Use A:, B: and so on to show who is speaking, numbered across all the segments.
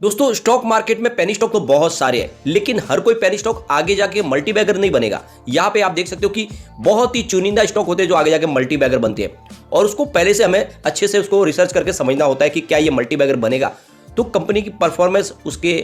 A: दोस्तों stock market में penny stock तो बहुत सारे हैं, लेकिन हर कोई पेनी स्टॉक आगे जाके मल्टी बैगर नहीं बनेगा। यहाँ पे आप देख सकते हो कि बहुत ही चुनिंदा स्टॉक होते हैं जो आगे जाके मल्टी बैगर बनते हैं, और उसको पहले से हमें अच्छे से उसको रिसर्च करके समझना होता है कि क्या ये मल्टी बैगर बनेगा। तो कंपनी की परफॉर्मेंस, उसके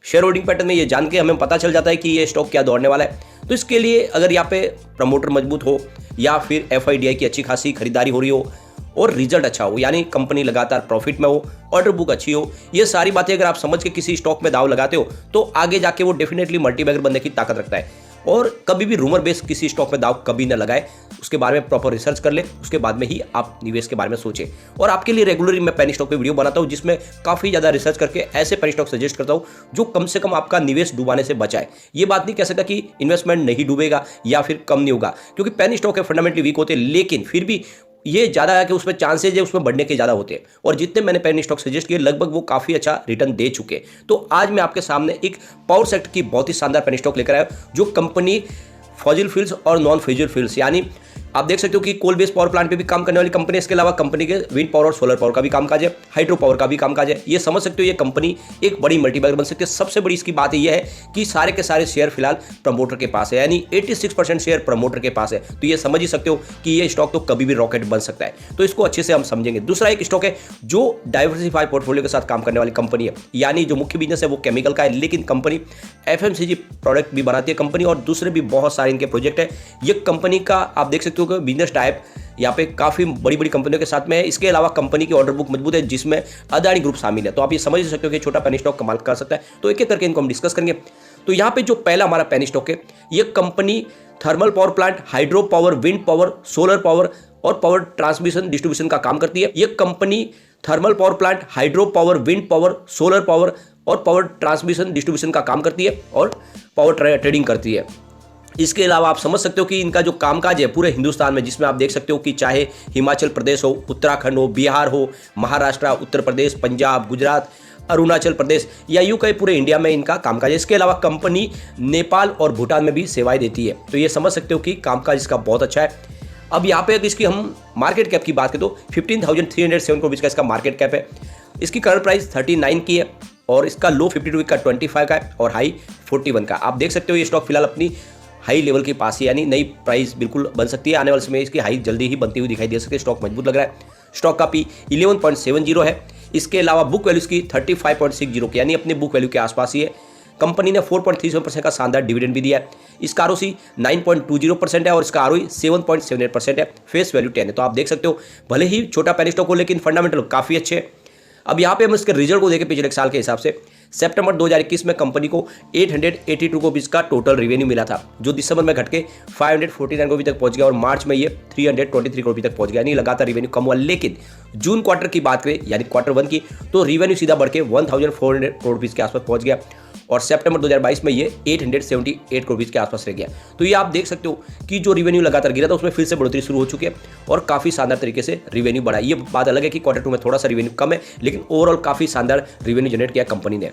A: शेयर होल्डिंग पैटर्न में ये जान के हमें पता चल जाता है कि ये स्टॉक क्या दौड़ने वाला है। तो इसके लिए अगर यहाँ पे प्रमोटर मजबूत हो या फिर FIDI की अच्छी खासी खरीदारी हो रही हो और रिजल्ट अच्छा हो, यानी कंपनी लगातार प्रॉफिट में हो, ऑर्डर बुक अच्छी हो, ये सारी बातें अगर आप समझ के किसी स्टॉक में दाव लगाते हो तो आगे जाके वो डेफिनेटली मल्टीबैगर बनने की ताकत रखता है। और कभी भी रूमर बेस किसी स्टॉक में दाव कभी ना लगाए, उसके बारे में प्रॉपर रिसर्च कर ले, उसके बाद में ही आप निवेश के बारे में सोचें। और आपके लिए रेगुलरली मैं पेनी स्टॉक पे वीडियो बनाता हूँ जिसमें काफ़ी ज़्यादा रिसर्च करके ऐसे पेनी स्टॉक सजेस्ट करता हूँ जो कम से कम आपका निवेश डूबाने से बचाए। ये बात नहीं कह सकता कि इन्वेस्टमेंट नहीं डूबेगा या फिर कम नहीं होगा, क्योंकि पेनी स्टॉक है फंडामेंटली वीक होते हैं, लेकिन फिर भी ये ज़्यादा है कि उसमें चांसेज है उसमें बढ़ने के ज़्यादा होते हैं। और जितने मैंने पेनी स्टॉक सजेस्ट किए लगभग वो काफ़ी अच्छा रिटर्न दे चुके हैं। तो आज मैं आपके सामने एक पावर सेक्टर की बहुत ही शानदार पेनी स्टॉक लेकर आया जो कंपनी फॉसिल फ्यूल्स और नॉन फ्यूजिल फ्यूल्स, यानी आप देख सकते हो कि कोल बेस्ड पावर प्लांट पे भी काम करने वाली कंपनी है। इसके अलावा कंपनी के विंड पावर और सोलर पावर का भी कामकाज है, हाइड्रो पावर का भी कामकाज है। ये समझ सकते हो ये कंपनी एक बड़ी मल्टीबैगर बन सकती है। सबसे बड़ी इसकी बात यह है कि सारे के सारे शेयर फिलहाल प्रमोटर के पास है, यानी 86% शेयर प्रमोटर के पास है। तो ये समझ ही सकते हो कि ये स्टॉक तो कभी भी रॉकेट बन सकता है। तो इसको अच्छे से हम समझेंगे। दूसरा एक स्टॉक है जो डाइवर्सिफाइड पोर्टफोलियो के साथ काम करने वाली कंपनी है, यानी जो मुख्य बिजनेस है वो केमिकल का है, लेकिन कंपनी FMCG प्रोडक्ट भी बनाती है कंपनी, और दूसरे भी बहुत सारे इनके प्रोजेक्ट है। ये कंपनी का आप देख सकते हो कि बिजनेस टाइप यहाँ पे काफ़ी बड़ी बड़ी कंपनियों के साथ में है। इसके अलावा कंपनी की ऑर्डर बुक मजबूत है जिसमें अदानी ग्रुप शामिल है। तो आप ये समझ सकते हो कि छोटा पेनी स्टॉक कमाल कर सकता है। तो एक एक करके इनको हम डिस्कस करेंगे। तो यहाँ पे जो पहला हमारा पेनी स्टॉक है, ये company thermal power plant, hydro power, wind power, solar power और पावर ट्रांसमिशन डिस्ट्रीब्यूशन का काम करती है। ये company thermal power plant, hydro power, wind power, solar power और पावर ट्रांसमिशन डिस्ट्रीब्यूशन का काम करती है और पावर ट्रेडिंग करती है। इसके अलावा आप समझ सकते हो कि इनका जो कामकाज है पूरे हिंदुस्तान में, जिसमें आप देख सकते हो कि चाहे हिमाचल प्रदेश हो, उत्तराखंड हो, बिहार हो, महाराष्ट्र, उत्तर प्रदेश, पंजाब, गुजरात, अरुणाचल प्रदेश या यूं कहीं पूरे इंडिया में इनका कामकाज है। इसके अलावा कंपनी नेपाल और भूटान में भी सेवाएं देती है। तो ये समझ सकते हो कि कामकाज इसका बहुत अच्छा है। अब यहाँ पे अगर इसकी हम मार्केट कैप की बात करें तो 15,307 करोड़ का इसका मार्केट कैप है। इसकी करंट प्राइस 39 की है और इसका लो 52 का 25 का है और हाई 41 का। आप देख सकते हो ये स्टॉक फिलहाल अपनी हाई लेवल के पास है, यानी नई प्राइस बिल्कुल बन सकती है। आने वाले समय इसकी हाई जल्दी ही बनती हुई दिखाई दे सकती है। स्टॉक मजबूत लग रहा है। स्टॉक का P 11.70 है। इसके अलावा बुक वैल्यू इसकी 35.60 की, यानी अपने बुक वैल्यू के आसपास ही है। कंपनी ने 4.37% का शानदार डिविडेंड भी दिया है। इसका ROC 9.20% है और इसका ROE 7.78% है। फेस वैल्यू 10 है। तो आप देक सकते हो भले ही छोटा पेनी स्टॉक हो लेकिन फंडामेंटल काफ़ी अच्छे हैं। अब यहाँ पे हम इसके रिजल्ट को देखें पिछले एक साल के हिसाब से, सितंबर 2021 में कंपनी को 882 रुपीज़ का टोटल रेवेन्यू मिला था, जो दिसंबर में घट के 549 रुपये तक पहुंच गया और मार्च में ये 323 रुपये तक पहुंच गया, यानी लगातार रेवेन्यू कम हुआ। लेकिन जून क्वार्टर की बात करें यानी Q1 की, तो रेवेन्यू सीधा बढ़ के 1400 करोड़ रुपीज़ के आसपास पहुंच गया और सितंबर 2022 में ये 878 करोड़ रुपीज़ के आसपास रह गया। तो ये आप देख सकते हो कि जो रेवेन्यू लगातार गिरा था उसमें फिर से बढ़ोतरी शुरू हो चुकी है और काफ़ी शानदार तरीके से रेवेन्यू बढ़ा। ये बात अलग है कि Q2 में थोड़ा सा रेवेन्यू कम है, लेकिन ओवरऑल काफ़ी शानदार रेवेन्यू जनरेट किया कंपनी ने।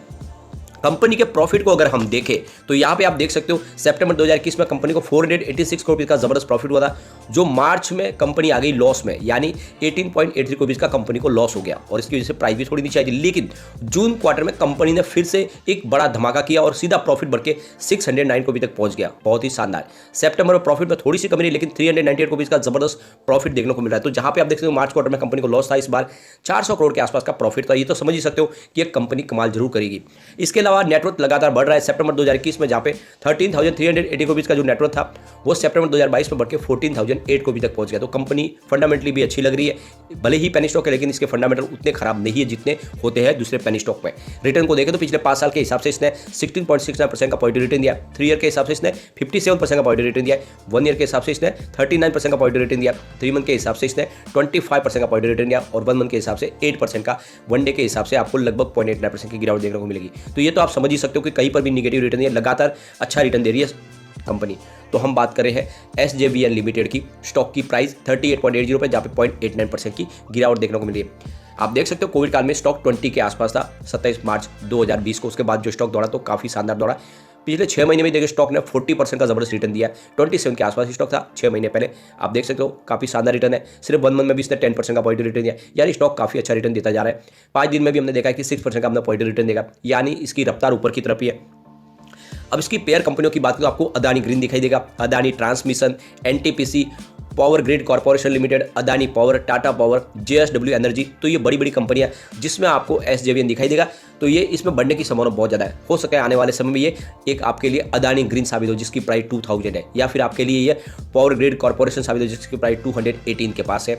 A: कंपनी के प्रॉफिट को अगर हम देखें तो यहाँ पे आप देख सकते हो सितंबर 2021 में कंपनी को 486 करोड़ रुपये का जबरदस्त प्रॉफिट हुआ था, जो मार्च में कंपनी आ गई लॉस में, यानी 18.83 करोड़ का कंपनी को लॉस हो गया और इसकी वजह से प्राइस भी थोड़ी नीचे आई थी। लेकिन जून क्वार्टर में कंपनी ने फिर से एक बड़ा धमाका किया और सीधा प्रॉफिट बढ़ के 609 करोड़ तक पहुंच गया। बहुत ही शानदार। सितंबर में प्रॉफिट में थोड़ी सी कमी रही, लेकिन 398 करोड़ का जबरदस्त प्रॉफिट देखने को मिल रहा है। तो जहां पे आप देख सकते हो मार्च क्वार्टर में कंपनी को लॉस था, इस बार 400 करोड़ के आसपास का प्रॉफिट था। ये तो समझ ही सकते हो कि एक कंपनी कमाल जरूर करेगी। इसके अलावा नेटवर्थ लगातार बढ़ रहा है। सितंबर 2021 में जहाँ पे 13,380 करोड़ का जो नेटवर्थ था वो सितंबर 2022 में बढ़ के 14,008 करोड़ तक पहुंच गया। तो कंपनी फंडामेंटली भी अच्छी लग रही है। भले ही पेनी स्टॉक है लेकिन इसके फंडामेंटल उतने खराब नहीं है जितने होते हैं दूसरे पेनी स्टॉक में। रिटर्न को देखें तो पिछले 5 साल के हिसाब से इसने 16.69% का पॉजिटिव रिटर्न दिया। 3 ईयर के हिसाब से इसने 57% का पॉजिटिव रिटर्न दिया। 1 ईयर के हिसाब से इसने 39% का पॉजिटिव रिटर्न दिया। 3 मंथ के हिसाब से इसने 25% का पॉजिटिव रिटर्न दिया और 1 मंथ के हिसाब से 8% का। 1 डे के हिसाब से आपको लगभग 0.89% की गिरावट देखने को मिलेगी। तो ये तो आप समझ ही सकते हो कि कहीं पर भी निगेटिव रिटर्न है, लगातार अच्छा रिटर्न दे रही है कंपनी। तो हम बात कर रहे हैं SJVN लिमिटेड की। स्टॉक की प्राइस 38.80 पे, जहाँ पे 0.89% की गिरावट देखने को मिली है। आप देख सकते हो कोविड काल में स्टॉक 20 के आसपास था 27 मार्च 2020 को। उसके बाद जो स्टॉक दौड़ा तो काफ़ी शानदार दौड़ा। पिछले 6 महीने में देखिए स्टॉक ने 40% का जबरदस्त रिटर्न दिया है। 27 के आसपास स्टॉक था 6 महीने पहले, आप देख सकते हो काफी शानदार रिटर्न है। सिर्फ 1 मंथ में भी इसने 10% का पॉजिटिव रिटर्न दिया, यानी स्टॉक काफी अच्छा रिटर्न देता जा रहा है। 5 दिन में भी हमने देखा है कि 6% का अपना पॉजिटिव रिटर्न देगा, यानी इसकी रफ्तार ऊपर की तरफ ही है। अब इसकी पेयर कंपनियों की बात करें तो आपको अदानी ग्रीन दिखाई देगा, Adani transmission, NTPC, power grid corporation limited, Adani power, Tata power, JSW energy. तो ये बड़ी बड़ी कंपनियां जिसमें आपको एसजेवीएन दिखाई देगा। तो ये इसमें बढ़ने की संभावना बहुत ज़्यादा है। हो सके आने वाले समय में ये एक आपके लिए अदानी ग्रीन साबित हो जिसकी प्राइस 2000 है, या फिर आपके लिए ये पावर ग्रिड कॉर्पोरेशन साबित हो जिसकी प्राइस 218 के पास है,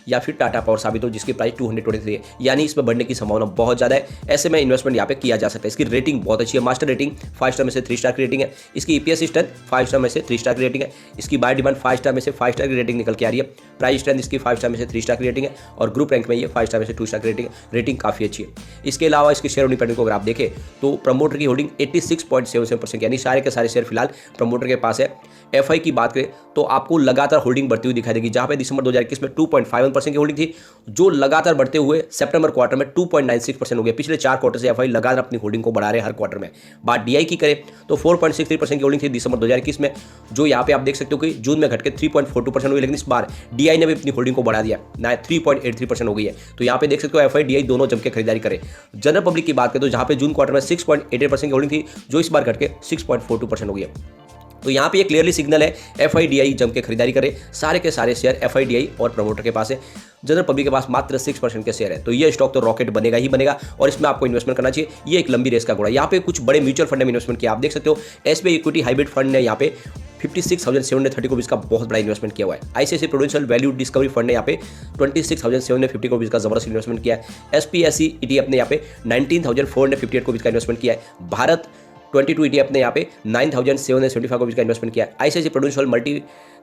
A: या फिर टाटा पावर साबित हो जिसकी प्राइस 223 है, यानी इसमें बढ़ने की संभावना बहुत ज़्यादा है। ऐसे में इन्वेस्टमेंट यहाँ पे किया जा सकता है। इसकी रेटिंग बहुत अच्छी है, मास्टर रेटिंग 5 स्टार में से 3 स्टार की रेटिंग है। इसकी ईपीएस स्ट्रेंथ 5 स्टार में से 3 स्टार की रेटिंग है। इसकी बाय डिमांड 5 स्टार में से 5 स्टार की रेटिंग निकल के आ रही है। प्राइस स्ट्रेंथ इसकी 5 स्टार में से 3 स्टार की रेटिंग है, और ग्रुप रैंक में ये 5 स्टार में से 2 स्टार की रेटिंग है। रेटिंग काफ़ी अच्छी है। इसके अलावा इसकी शेयर होल्डिंग पैटर्न को अगर आप देखें तो प्रमोटर की होल्डिंग 86.77%, यानी सारे के सारे शेयर फिलहाल प्रमोटर के पास है। एफआई की बात करें तो आपको लगातार होल्डिंग बढ़ती हुई दिखाई देगी, जहां पे दिसंबर 2021 में 2.51% की होल्डिंग थी, जो लगातार बढ़ते हुए सितंबर क्वार्टर में 2.96% हो गया। पिछले 4 क्वार्टर से एफआई लगातार अपनी होल्डिंग को बढ़ा रहे हैं हर क्वार्टर में। बात डीआई की करें तो 4.63% की होल्डिंग थी दिसंबर 2021 में, जो यहाँ पे आप देख सकते हो कि जून में घट के 3.42% हुई, लेकिन इस बार डीआई ने भी अपनी होल्डिंग को बढ़ा दिया ना, 3.83% हो गई है। तो यहाँ पे देख सकते हो एफआई डीआई दोनों जम के खरीदारी करे। जनरल पब्लिक की बात करें तो जहाँ पे जून क्वार्टर में 6.88% की होल्डिंग थी, जो इस बार घट के 6.42% हो गई है। तो यहाँ पे ये क्लियरली सिग्नल है एफआईडीआई जम के खरीदारी करे। सारे के सारे शेयर एफआईडीआई और प्रमोटर के पास है, जनरल पब्लिक के पास मात्र 6% के शेयर है। तो ये स्टॉक तो रॉकेट बनेगा ही बनेगा, और इसमें आपको इन्वेस्टमेंट करना चाहिए। ये एक लंबी रेस का घोड़ा। यहाँ पे कुछ बड़े म्यूचुअल फंड में इन्वेस्टमेंट किया, आप देख सकते हो एसबीआई इक्विटी हाइब्रिड फंड ने यहाँ पे 56,730 करोड़ का बहुत बड़ा इन्वेस्टमेंट किया हुआ है। ICICI prudential value discovery fund ने यहाँ पे 26,750 करोड़ का जबरदस्त इन्वेस्टमेंट किया है। एसपीएससी ईटीएफ ने यहाँ पे 19,458 करोड़ का इन्वेस्टमेंट किया है। भारत 22 ईटीएफ ने यहाँ पे 9,775 करोड़ का इन्वेस्टमेंट किया है। ICICI prudential multi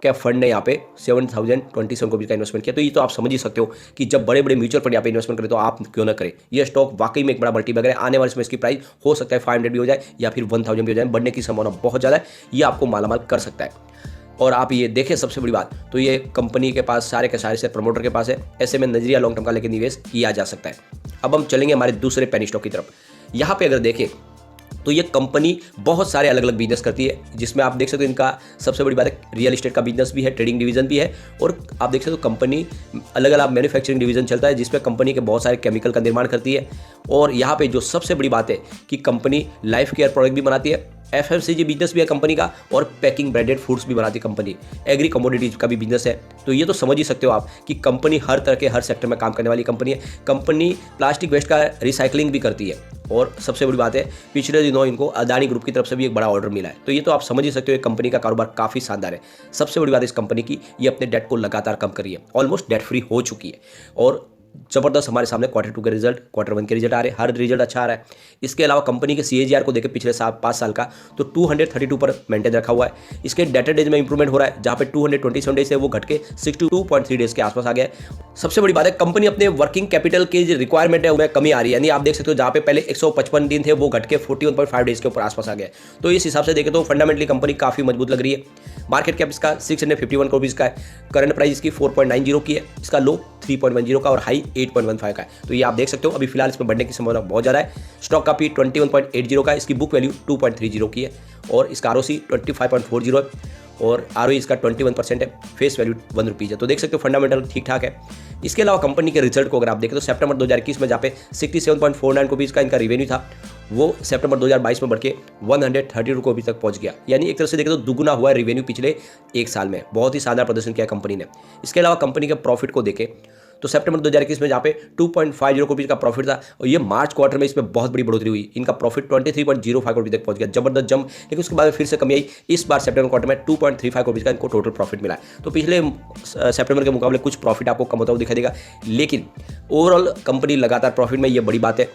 A: cap fund ने यहाँ पे 7,027 करोड़ का इन्वेस्टमेंट किया। तो ये तो आप समझ ही सकते हो कि जब बड़े बड़े म्यूचुअल फंड यहाँ पे इन्वेस्टमेंट करें तो आप क्यों ना करें। ये स्टॉक वाकई में एक बड़ा मल्टीबैगर है। आने वाले समय इसकी प्राइस हो सकता है 500 भी हो जाए या फिर 1000 भी हो जाए, बढ़ने की संभावना बहुत ज़्यादा है। ये आपको मालामाल कर सकता है। और आप ये देखें, सबसे बड़ी बात तो ये कंपनी के पास सारे के सारे शेयर प्रमोटर के पास है। ऐसे में नजरिया लॉन्ग टर्म का लेकर निवेश किया जा सकता है। अब हम चलेंगे हमारे दूसरे पेनी स्टॉक की तरफ। यहाँ पे अगर देखें तो ये कंपनी बहुत सारे अलग अलग बिजनेस करती है, जिसमें आप देख सकते हो इनका सबसे बड़ी बात है रियल एस्टेट का बिजनेस भी है, ट्रेडिंग डिवीजन भी है, और आप देख सकते हो कंपनी अलग अलग मैन्युफैक्चरिंग डिवीजन चलता है जिसमें कंपनी के बहुत सारे केमिकल का निर्माण करती है। और यहाँ पे जो सबसे बड़ी बात है कि कंपनी लाइफ केयर प्रोडक्ट भी बनाती है, एफएमसीजी बिजनेस भी है कंपनी का, और पैकिंग ब्रांडेड फूड्स भी बनाती है कंपनी, एग्री कमोडिटीज का भी बिजनेस है। तो ये तो समझ ही सकते हो आप कि कंपनी हर तरह के हर सेक्टर में काम करने वाली कंपनी है। कंपनी प्लास्टिक वेस्ट का रिसाइकलिंग भी करती है, और सबसे बड़ी बात है पिछले दिनों इनको अदानी ग्रुप की तरफ से भी एक बड़ा ऑर्डर मिला है। तो ये तो आप समझ ही सकते हो कंपनी का कारोबार काफ़ी शानदार है। सबसे बड़ी बात इस कंपनी की, ये अपने डेट को लगातार कम कर रही है, ऑलमोस्ट डेट फ्री हो चुकी है, और जबरदस्त हमारे सामने Q2 के रिजल्ट, Q1 के रिजल्ट आ रहे हैं, हर रिजल्ट अच्छा आ रहा है। इसके अलावा कंपनी के CAGR को देखें पिछले 5 साल का, तो 232 पर मेंटेन रखा हुआ है। इसके डेटर डेज में इंप्रूवमेंट हो रहा है, जहाँ पे 227 डेज से वो घट के 62.3 डेज के आसपास आ गया है। सबसे बड़ी बात है कंपनी अपने वर्किंग कैपिटल की जो रिक्वायरमेंट है उसमें कमी आ रही है, यानी आप देख सकते हो जहाँ पे पहले 155 दिन थे वो घट के 41.5 डेज के ऊपर आसपास आ गया। तो इस हिसाब से देखें तो फंडामेंटली कंपनी काफ़ी मजबूत लग रही है। मार्केट कैप इसका 651 करोड़ का है, करंट प्राइस इसकी 4.90 की है, इसका लो 3.10 का और हाई 8.15 का है। तो ये आप देख सकते हो अभी फिलहाल इसमें बढ़ने की संभावना बहुत ज़्यादा है। स्टॉक का पी 21.80 का है, इसकी बुक वैल्यू 2.30 की है, और इसका ROC 25.40 है, और ROE इसका 21% है, फेस वैल्यू 1 रुपीज़ है। तो देख सकते हो फंडामेंटल ठीक ठाक है। इसके अलावा कंपनी के रिजल्ट को अगर आप देखें तो सितंबर 2021 में जहाँ पे 67.49 रुपीज़ का इनका रेवेन्यू था, वो सितंबर 2022 में बढ़ के 130 रुपये तक पहुंच गया, यानी एक तरह से देखें तो दुगुना हुआ है रेवेन्यू पिछले 1 साल में। बहुत ही शानदार प्रदर्शन किया कंपनी ने। इसके अलावा कंपनी के प्रॉफिट को देखें तो सितंबर 2021 में जहाँ पे 2.50 करोड़ का प्रॉफिट था, और ये मार्च क्वार्टर में इसमें बहुत बड़ी बढ़ोतरी हुई, इनका प्रॉफिट 23.05 करोड़ तक पहुंच गया, जबरदस्त जंप। लेकिन उसके बाद फिर से कमी आई, इस बार सितंबर क्वार्टर में 2.35 करोड़ का इनको टोटल प्रॉफिट मिला है। तो पिछले सितंबर के मुकाबले कुछ प्रॉफिट आपको कम होता हुआ दिखाई देगा, लेकिन ओवरऑल कंपनी लगातार प्रॉफिट में, ये बड़ी बात है।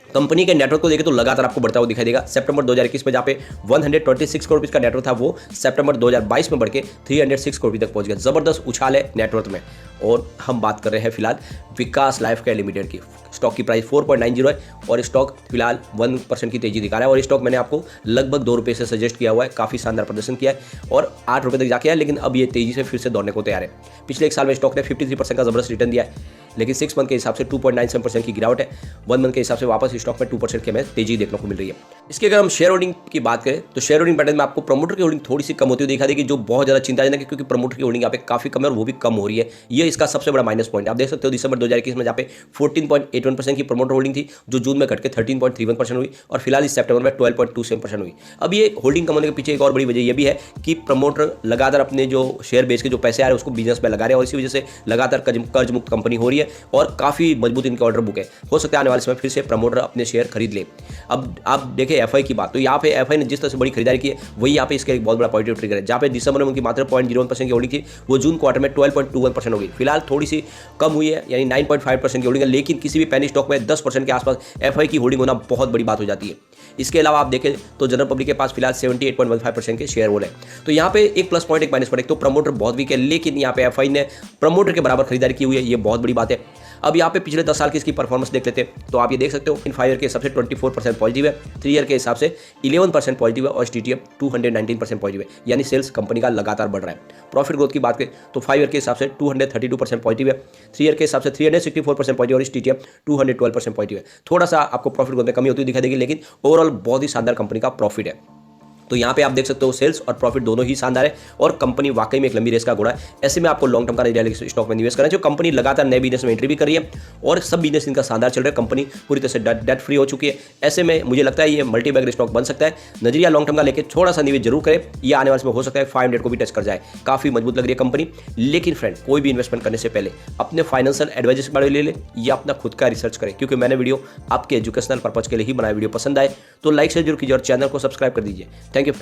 A: कंपनी के नेटवर्क को देखें तो लगातार आपको बढ़ता हुआ दिखाई देगा। सितंबर 2021 में जहाँ पे 126 करोड़ का नेटवर्क था, वो सितंबर 2022 में बढ़ के 306 करोड़ तक पहुंच गया। जबरदस्त उछाल है नेटवर्क में। और हम बात कर रहे हैं फिलहाल विकास लाइफ केयर लिमिटेड की। स्टॉक की प्राइस 4.90 है, और स्टॉक फिलहाल 1% की तेजी दिखा रहा है, और स्टॉक मैंने आपको लगभग 2 रुपये से सजेस्ट किया हुआ है। काफ़ी शानदार प्रदर्शन किया है, और 8 रुपये तक जाके है, लेकिन अब ये तेजी से फिर से दौड़ने को तैयार है। पिछले 1 साल में स्टॉक ने 53% का जबरदस्त रिटर्न दिया है। लेकिन 6 मंथ के हिसाब से 2.97% की गिरावट है। 1 मंथ के हिसाब से वापस स्टॉक में 2% की हमें तेजी देखने को मिल रही है। इसके अगर हम शेयर होल्डिंग की बात करें तो शेयर होल्डिंग पैटर्न में आपको प्रमोटर की होल्डिंग थोड़ी सी कम होती हुई दिखा देगी, जो बहुत ज़्यादा चिंताजनक है, क्योंकि प्रमोटर की होल्डिंग यहाँ पे काफी कम है और वो भी कम हो रही है। ये इसका सबसे बड़ा माइनस पॉइंट आप देख सकते हो। दिसंबर 2021 में जहाँ पे 14.81% की प्रमोटर होल्डिंग थी, जो जून में घट के 13.31% हुई और फिलहाल इस सितंबर में 12.27% हुई। अब ये होल्डिंग कम होने के पीछे एक और बड़ी वजह यह भी है कि प्रमोटर लगातार अपने जो शेयर बेच के जो पैसे आ रहे हैं उसको बिजनेस में लगा रहे हैं और इसी वजह से लगातार कर्ज मुक्त कंपनी हो रही है और काफी मजबूत इनके ऑर्डर बुक है। हो सकता है आने वाले समय फिर से प्रमोटर अपने शेयर खरीद ले। अब आप देखें एफआई की बात, तो यहाँ पे एफआई ने जिस तरह से बड़ी खरीदारी की है वही यहाँ पे इसका एक बहुत बड़ा पॉजिटिव ट्रिगर है। जहाँ पे दिसंबर में उनकी मात्र 0.01% की होल्डिंग थी, वो जून क्वार्टर में 12.21% होगी। फिलहाल थोड़ी सी कम हुई है, यानी 9.5% की होल्डिंग है, लेकिन किसी भी पेनी स्टॉक में 10% के आसपास एफआई की होल्डिंग होना बहुत बड़ी बात हो जाती है। इसके अलावा आप देखें तो जनरल पब्लिक के पास फिलहाल 78.15% के शेयर होल्ड है। तो यहाँ पे एक प्लस पॉइंट एक माइनस पॉइंट, तो प्रमोटर बहुत वीक है, लेकिन यहाँ पे एफआई ने प्रमोटर के बराबर खरीदारी की हुई है, ये बहुत बड़ी बात है। अब यहाँ पे पिछले 10 साल की इसकी परफॉर्मेंस देख लेते हैं, तो आप ये देख सकते हो इन 5 ईयर के हिसाब से 24% पॉजिटिव है, 3 ईयर के हिसाब से 11% पॉजिटिव है और TTM 219% पॉजिटिव है, यानी सेल्स कंपनी का लगातार बढ़ रहा है। प्रॉफिट ग्रोथ की बात करें तो 5 ईयर के हिसाब से 232% पॉजिटिव है, 3 ईयर के हिसाब से 364% पॉजिटिव और TTM 212% पॉजिटिव है। थोड़ा सा आपको प्रॉफिट ग्रोथ में कमी होती हुई दिखाई देगी, लेकिन ओवरऑल बहुत ही शानदार कंपनी का प्रॉफिट है। तो यहाँ पे आप देख सकते हो सेल्स और प्रॉफिट दोनों ही शानदार है और कंपनी वाकई में एक लंबी रेस का घोड़ा है। ऐसे में आपको लॉन्ग टर्म का रियल स्टॉक में निवेश करना है, जो कंपनी लगातार नए बिजनेस में एंट्री भी कर रही है और सब बिजनेस इनका शानदार चल रहा है। कंपनी पूरी तरह से डेट फ्री हो चुकी है। ऐसे में मुझे लगता है ये मल्टी बैगर स्टॉक बन सकता है। नजरिया लॉन्ग टर्म का लेकर थोड़ा सा निवेश जरूर करें, ये आने वाले में हो सकता है 500 को भी टच कर जाए। काफी मजबूत लग रही है कंपनी। लेकिन फ्रेंड, कोई भी इन्वेस्टमेंट करने से पहले अपने फाइनेंशियल एडवाइजर के बारे में ले ले या अपना खुद का रिसर्च करें, क्योंकि मैंने वीडियो आपके एजुकेशनल पर्पज के लिए ही बनाया। वीडियो पसंद आए तो लाइक शेयर जरूर कीजिए और चैनल को सब्सक्राइब कर दीजिए।